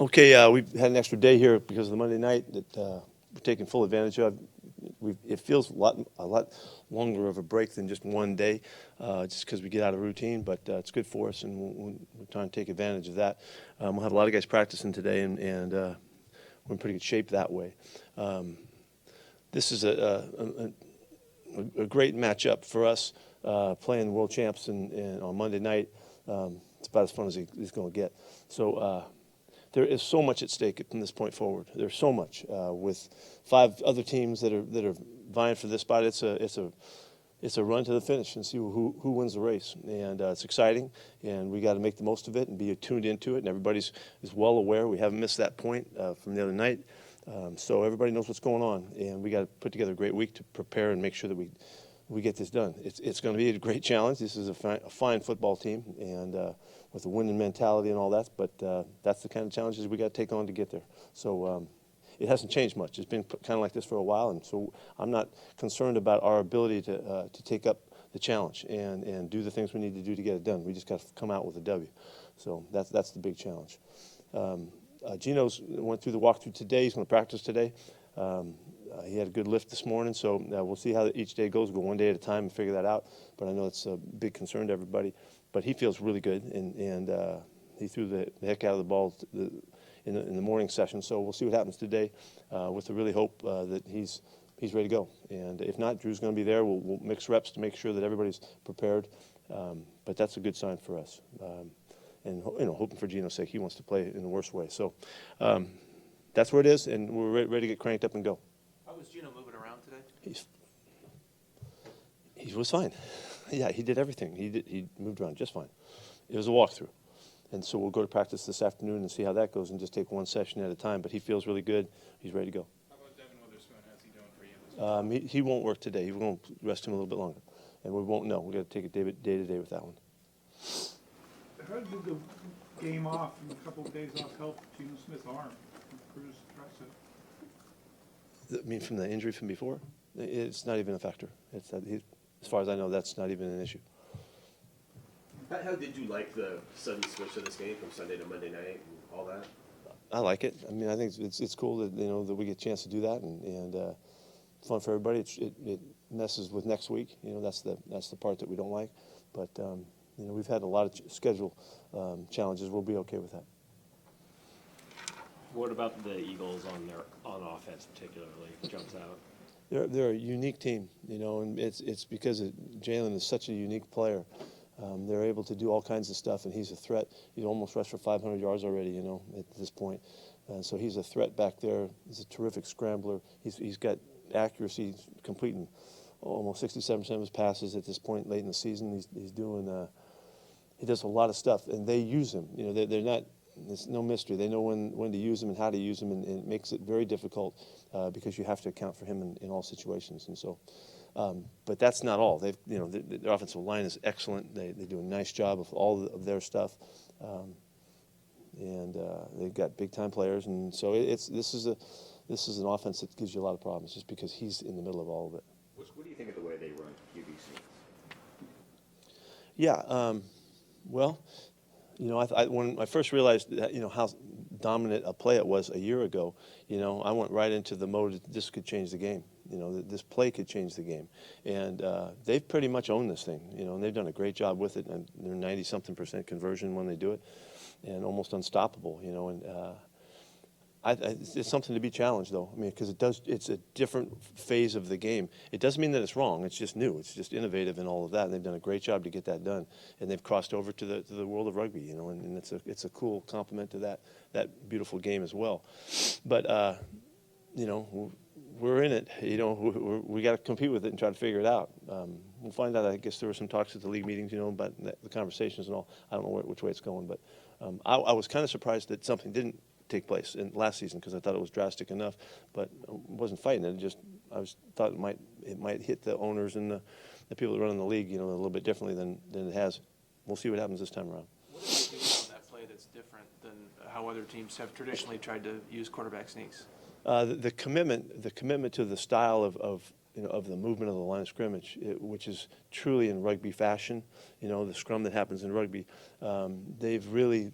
Okay, we've had an extra day here because of the Monday night that we're taking full advantage of. It feels a lot longer of a break than just one day, just because we get out of routine. But it's good for us, and we're trying to take advantage of that. We'll have a lot of guys practicing today, and we're in pretty good shape that way. This is a great matchup for us, playing the world champs on Monday night. It's about as fun as he's going to get. So. There is so much at stake from this point forward. There's so much with 5 other teams that are vying for this spot. It's a run to the finish and see who wins the race. And it's exciting, and we got to make the most of it and be tuned into it. And everybody is well aware. We haven't missed that point from the other night, so everybody knows what's going on. And we got to put together a great week to prepare and make sure that we get this done. It's going to be a great challenge. This is a fine football team, and with a winning mentality and all that. But that's the kind of challenges we got to take on to get there. So it hasn't changed much. It's been kind of like this for a while, and so I'm not concerned about our ability to take up the challenge and do the things we need to do to get it done. We just got to come out with a W. So that's the big challenge. Gino's went through the walkthrough today. He's going to practice today. He had a good lift this morning, so we'll see how each day goes. We'll go one day at a time and figure that out. But I know it's a big concern to everybody. But he feels really good, and he threw the heck out of the ball in the morning session. So we'll see what happens today, with the really hope that he's ready to go. And if not, Drew's going to be there. We'll mix reps to make sure that everybody's prepared. But that's a good sign for us. And hoping for Gino's sake, he wants to play in the worst way. So that's where it is, and we're ready to get cranked up and go. How was Gino moving around today? He was fine. Yeah, he did everything. He moved around just fine. It was a walkthrough. And so we'll go to practice this afternoon and see how that goes and just take one session at a time. But he feels really good. He's ready to go. How about Devin Witherspoon? How's he doing for you? He won't work today. We're going to rest him a little bit longer. And we won't know. We've got to take it day to day with that one. How did the game off and a couple of days off help Geno Smith's arm? Bruce I mean, from the injury from before? It's not even a factor. As far as I know, that's not even an issue. How did you like the sudden switch of this game from Sunday to Monday night and all that? I like it. I mean, I think it's cool that that we get a chance to do that, and fun for everybody. It messes with next week. That's the part that we don't like. But we've had a lot of schedule challenges. We'll be okay with that. What about the Eagles on offense particularly jumps out? They're a unique team, and it's because Jalen is such a unique player. They're able to do all kinds of stuff, and he's a threat. He's almost rushed for 500 yards already, at this point. So he's a threat back there. He's a terrific scrambler. He's got accuracy, completing almost 67% of his passes at this point late in the season. He's doing. He does a lot of stuff, and they use him. They're not. There's no mystery. They know when to use him and how to use him, and it makes it very difficult because you have to account for him in all situations. And so, but that's not all. Their offensive line is excellent. They do a nice job of all of their stuff, and they've got big time players. And so this is an offense that gives you a lot of problems just because he's in the middle of all of it. What do you think of the way they run QBC? Yeah. Well. When I first realized that, how dominant a play it was a year ago, I went right into the mode that this could change the game. This play could change the game. And they've pretty much owned this thing, and they've done a great job with it. And they're 90-something% conversion when they do it, and almost unstoppable, and it's something to be challenged, though. I mean, because it's a different phase of the game. It doesn't mean that it's wrong. It's just new. It's just innovative and all of that. And they've done a great job to get that done. And they've crossed over to the world of rugby, and it's a cool complement to that beautiful game as well. But we're in it. We got to compete with it and try to figure it out. We'll find out. I guess there were some talks at the league meetings, about the conversations and all. I don't know which way it's going, but I was kind of surprised that something didn't take place in last season because I thought it was drastic enough, but I wasn't fighting it. I thought it might hit the owners and the people that run in the league, a little bit differently than it has. We'll see what happens this time around. What is it on that play that's different than how other teams have traditionally tried to use quarterback sneaks? The commitment to the style of the movement of the line of scrimmage, which is truly in rugby fashion. The scrum that happens in rugby, they've really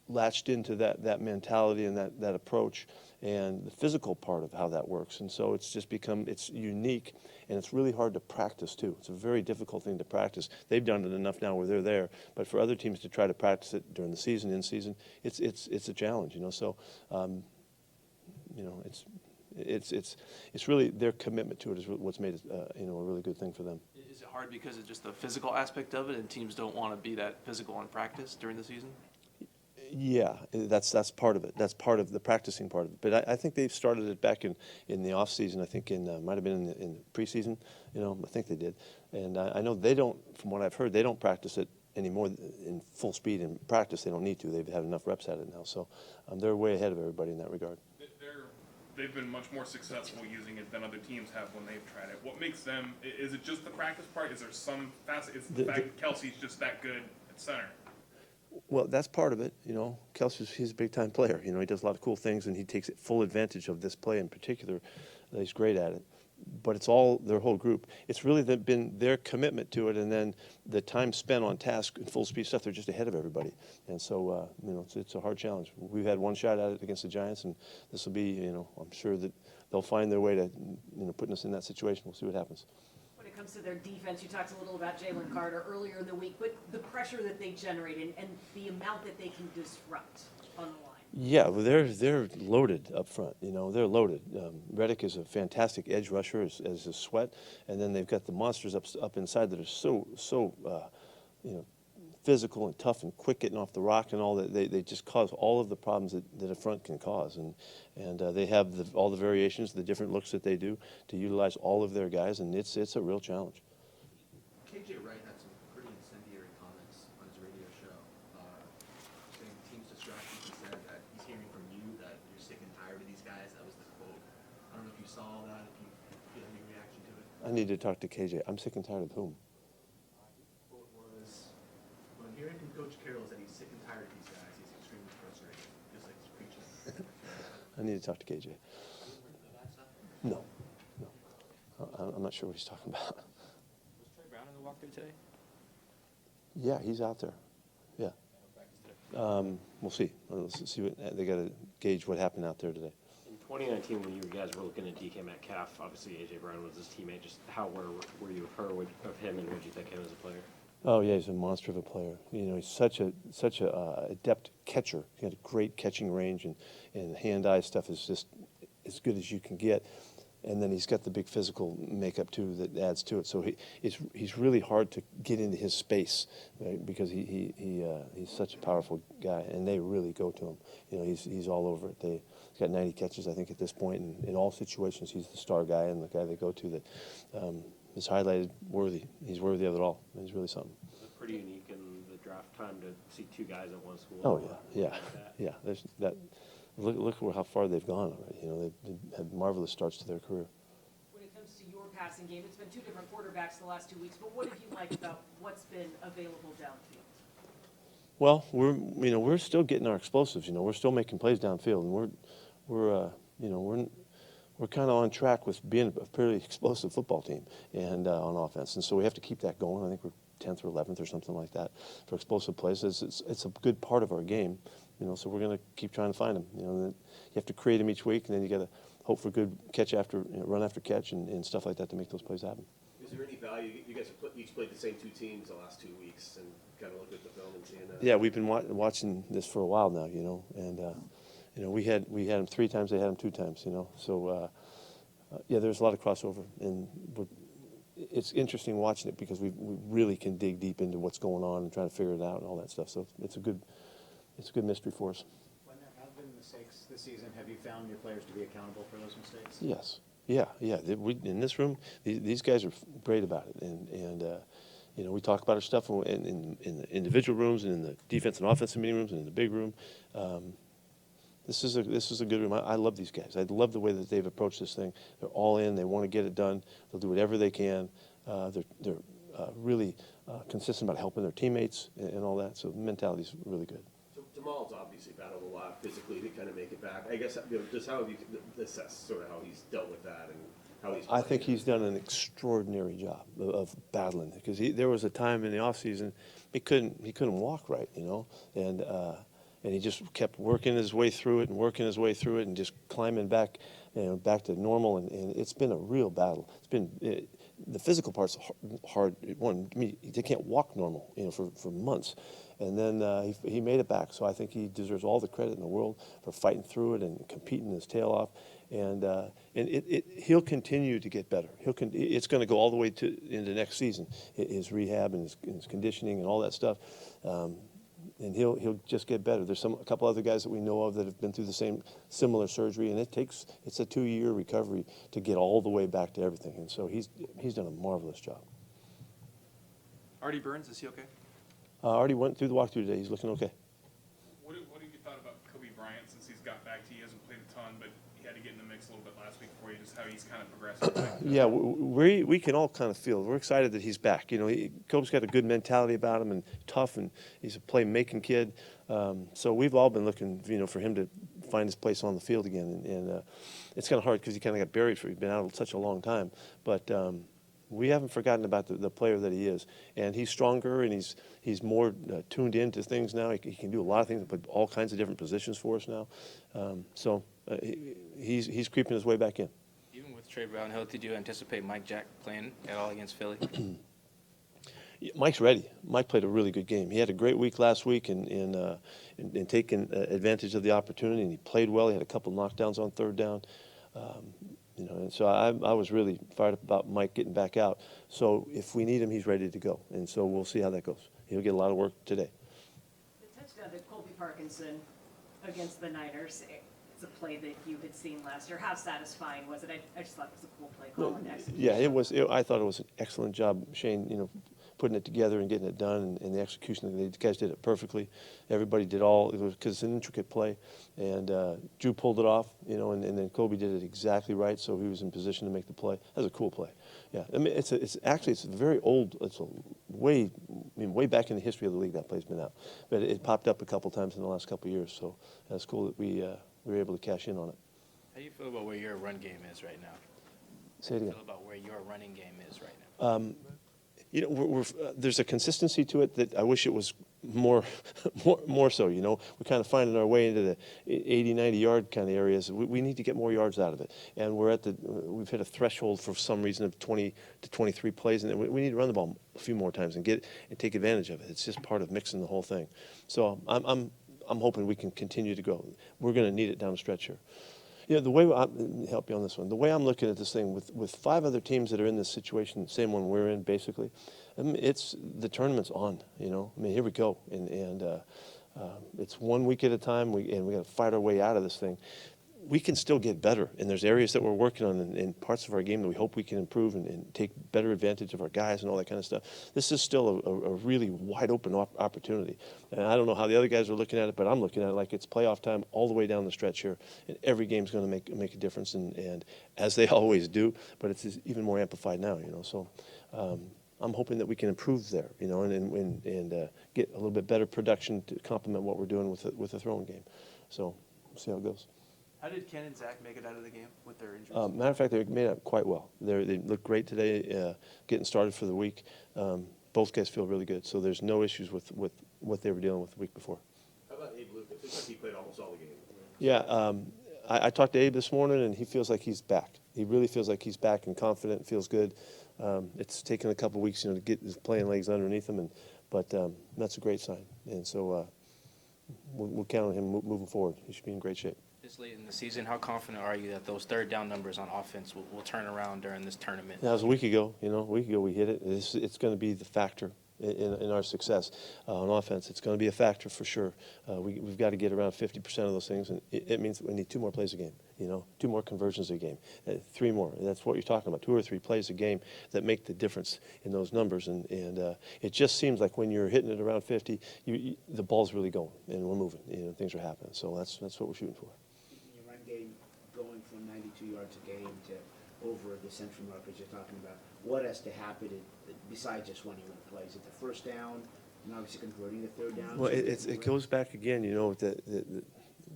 latched into that mentality and that approach and the physical part of how that works. And so it's just become, it's unique, and it's really hard to practice too. It's a very difficult thing to practice. They've done it enough now where they're there, but for other teams to try to practice it during the season, in season, it's a challenge, you know. So, you know, it's really their commitment to it is what's made it, you know, a really good thing for them. Is it hard because of just the physical aspect of it, and teams don't want to be that physical in practice during the season? Yeah, that's part of it. That's part of the practicing part of it. But I think they've started it back in the off season. I think might have been in the preseason. You know, I think they did. And I know they don't. From what I've heard, they don't practice it anymore in full speed in practice. They don't need to. They've had enough reps at it now. So they're way ahead of everybody in that regard. They've been much more successful using it than other teams have when they've tried it. What makes them? Is it just the practice part? Is there some facet? Is the fact that Kelsey's just that good at center? Well, that's part of it, you know. He's a big-time player. You know, he does a lot of cool things, and he takes full advantage of this play in particular. He's great at it. But it's all their whole group. It's really been their commitment to it, and then the time spent on task and full speed stuff. They're just ahead of everybody, and so you know, it's a hard challenge. We've had one shot at it against the Giants, and this will be, you know, I'm sure that they'll find their way to, you know, putting us in that situation. We'll see what happens. When it comes to their defense, you talked a little about Jalen Carter earlier in the week, but the pressure that they generate and the amount that they can disrupt on the line. Yeah, well, they're loaded up front. You know, they're loaded. Reddick is a fantastic edge rusher, as is Sweat, and then they've got the monsters up inside that are so you know, physical and tough and quick getting off the rock and all that. They just cause all of the problems that a front can cause, and they have all the variations, the different looks that they do to utilize all of their guys, and it's a real challenge. KJ Wright had some pretty incendiary comments on his radio show, saying team's distractions. He said that he's hearing from you that you're sick and tired of these guys. That was the quote. I don't know if you saw that, if you feel any reaction to it. I need to talk to KJ. I'm sick and tired of whom? The quote was, what I'm hearing from Coach Carroll is that he's sick and tired of these guys. He's extremely frustrated, just like he's preaching. I need to talk to KJ. No. I'm not sure what he's talking about. Was Trey Brown in the walkthrough today? Yeah, he's out there. Yeah. We'll see. Let's see what they got to gauge what happened out there today. In 2019, when you guys were looking at DK Metcalf, obviously A.J. Brown was his teammate. Just how were you of him, and what did you think of him as a player? Oh yeah, he's a monster of a player. You know, he's such a adept catcher. He had a great catching range, and hand-eye stuff is just as good as you can get. And then he's got the big physical makeup too that adds to it. So he's really hard to get into his space, right? Because he's such a powerful guy, and they really go to him. You know, he's all over it. He's got 90 catches, I think, at this point, and in all situations, he's the star guy and the guy they go to that is highlighted worthy. He's worthy of it all. He's really something. Was it pretty unique in the draft time to see two guys at one school? Oh yeah. There's that. Look how far they've gone already. You know, they've had marvelous starts to their career. When it comes to your passing game, it's been two different quarterbacks the last 2 weeks, but what have you liked about what's been available downfield? Well, we're still getting our explosives. You know, we're still making plays downfield, and we're kind of on track with being a pretty explosive football team and on offense, and so we have to keep that going. I think we're 10th or 11th or something like that for explosive plays. It's a good part of our game. You know, so we're going to keep trying to find them. You know, you have to create them each week, and then you got to hope for good catch after, run after catch, and stuff like that to make those plays happen. Is there any value? You guys have each played the same two teams the last 2 weeks, and kind of looked at the film and seeing that. Yeah, we've been watching this for a while now. You know, and you know, we had them 3 times, they had them 2 times. You know, so yeah, there's a lot of crossover, and it's interesting watching it because we really can dig deep into what's going on and try to figure it out and all that stuff. So it's a good mystery for us. When there have been mistakes this season, have you found your players to be accountable for those mistakes? Yes. Yeah. In this room, these guys are great about it, and you know, we talk about our stuff in the individual rooms and in the defense and offensive meeting rooms and in the big room. This is a good room. I love these guys. I love the way that they've approached this thing. They're all in. They want to get it done. They'll do whatever they can. They're really consistent about helping their teammates and all that. So the mentality's really good. Jamal's obviously battled a lot physically to kind of make it back. I guess, just how have you assessed sort of how he's dealt with that and how he's playing? I think he's done an extraordinary job of battling, because there was a time in the off season he couldn't walk right, you know, and and he just kept working his way through it and working his way through it and just climbing back, back to normal. And it's been a real battle. It's been the physical part's hard. One, I mean, they can't walk normal, for months. And then he made it back. So I think he deserves all the credit in the world for fighting through it and competing his tail off. And he'll continue to get better. It's going to go all the way into next season, his rehab and his conditioning and all that stuff. And he'll just get better. There's a couple other guys that we know of that have been through the similar surgery, and it's a 2-year recovery to get all the way back to everything. And so he's done a marvelous job. Artie Burns, is he okay? Already went through the walkthrough today. He's looking okay. What have you thought about Kobe Bryant since he's got back? He hasn't played a ton, but he had to get in the mix a little bit last week for you, just how he's kind of progressing back. Yeah, we can all kind of feel. We're excited that he's back. Kobe's got a good mentality about him and tough, and he's a play-making kid. So we've all been looking, for him to find his place on the field again. And it's kind of hard because he kind of got buried he's been out such a long time. But we haven't forgotten about the player that he is, and he's stronger and he's more tuned into things now. He can do a lot of things, but all kinds of different positions for us now. So he's creeping his way back in. Even with Trey Brown healthy, do you anticipate Mike Jack playing at all against Philly? Mike's ready. Mike played a really good game. He had a great week last week in taking advantage of the opportunity, and he played well. He had a couple knockdowns on third down. And so I was really fired up about Mike getting back out. So if we need him, he's ready to go. And so we'll see how that goes. He'll get a lot of work today. The touchdown to Colby Parkinson against the Niners, it's a play that you had seen last year. How satisfying was it? I just thought it was a cool play call and execution. Yeah, it was. I thought it was an excellent job, Shane, putting it together and getting it done, and the execution. The guys did it perfectly. Everybody did because it's an intricate play, and Drew pulled it off, and then Kobe did it exactly right, so he was in position to make the play. That was a cool play. Yeah, I mean, it's very old. It's way back in the history of the league that play's been out, but it popped up a couple times in the last couple of years. So that's cool that we were able to cash in on it. How do you feel about where your run game is right now? Say it again. How do you feel about where your running game is right now? There's a consistency to it that I wish it was more so. We're kind of finding our way into the 80, 90 yard kind of areas. We need to get more yards out of it, and we've hit a threshold for some reason of 20 to 23 plays, and we need to run the ball a few more times and take advantage of it. It's just part of mixing the whole thing. So I'm hoping we can continue to go. We're going to need it down the stretch here. The way let me help you on this one. The way I'm looking at this thing with 5 other teams that are in this situation, the same one we're in, basically, it's the tournament's on. Here we go, and it's 1 week at a time. We got to fight our way out of this thing. We can still get better, and there's areas that we're working on and parts of our game that we hope we can improve and take better advantage of our guys and all that kind of stuff. This is still a really wide open opportunity, and I don't know how the other guys are looking at it, but I'm looking at it like it's playoff time all the way down the stretch here, and every game's going to make a difference, and as they always do, but it's even more amplified now. So I'm hoping that we can improve there, and get a little bit better production to complement what we're doing with the throwing game. So we'll see how it goes. How did Ken and Zach make it out of the game with their injuries? Matter of fact, they made it quite well. They looked great today, getting started for the week. Both guys feel really good, so there's no issues with what they were dealing with the week before. How about Abe Luke? It seems like he played almost all the game. Yeah, I talked to Abe this morning, and he feels like he's back. He really feels like he's back and confident and feels good. It's taken a couple weeks, to get his playing legs underneath him, but that's a great sign. And so we'll count on him moving forward. He should be in great shape. This late in the season, how confident are you that those third down numbers on offense will turn around during this tournament? That was a week ago. A week ago we hit it. It's going to be the factor in our success on offense. It's going to be a factor for sure. We've got to get around 50% of those things, and it means we need 2 more plays a game. 2 more conversions a game, 3 more. That's what you're talking about. 2 or 3 plays a game that make the difference in those numbers. And it just seems like when you're hitting it around 50, the ball's really going and we're moving. Things are happening. So that's what we're shooting for. Your run game going from 92 yards a game to over the century markers you're talking about. What has to happen besides just winning the plays? Is it the first down and obviously converting the third down? Well, it goes back again,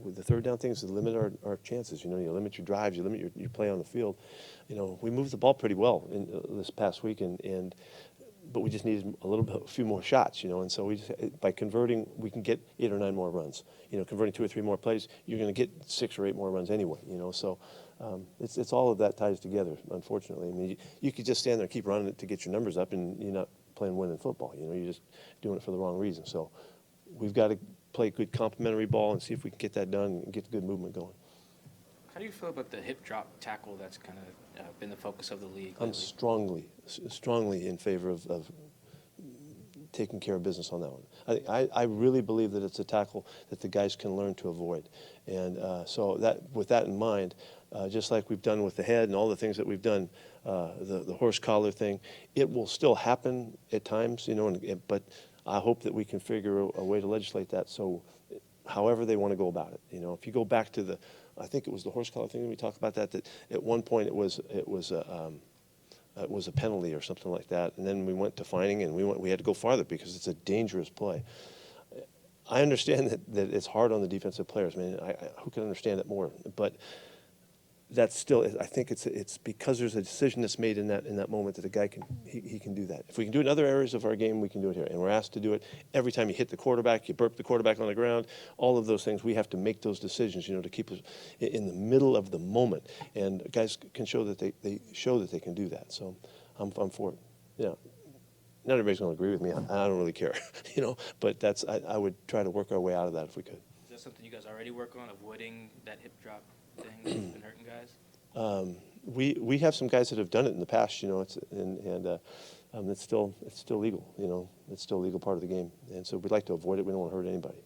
with the third down things to limit our chances. You limit your drives, you limit your play on the field. We moved the ball pretty well in this past week, and but we just needed a few more shots, and so we just, by converting, we can get 8 or 9 more runs. Converting 2 or 3 more plays, you're going to get 6 or 8 more runs anyway, so it's all of that ties together, unfortunately. I mean, you could just stand there and keep running it to get your numbers up, and you're not playing winning football, you're just doing it for the wrong reason. So we've got to play good complementary ball and see if we can get that done and get good movement going. How do you feel about the hip drop tackle that's kind of been the focus of the league I'm lately? strongly in favor of taking care of business on that one. I really believe that it's a tackle that the guys can learn to avoid. And so with that in mind, just like we've done with the head and all the things that we've done, the horse collar thing, it will still happen at times, but I hope that we can figure a way to legislate that so however they want to go about it. If you go back to I think it was the horse collar thing, we talked about that at one point it was a penalty or something like that, and then we went to fining, and we had to go farther because it's a dangerous play. I understand that it's hard on the defensive players. I mean, who can understand it more? But that's still, I think it's because there's a decision that's made in that moment that the guy can do that. If we can do it in other areas of our game, we can do it here, and we're asked to do it every time you hit the quarterback, you burp the quarterback on the ground, all of those things. We have to make those decisions, to keep us in the middle of the moment, and guys can show that they show that they can do that. So I'm for it. Not everybody's going to agree with me. I don't really care, But I would try to work our way out of that if we could. Is that something you guys already work on, avoiding that hip drop thing that's been hurting guys? We have some guys that have done it in the past, it's still legal, it's still a legal part of the game, and so we'd like to avoid it. We don't want to hurt anybody.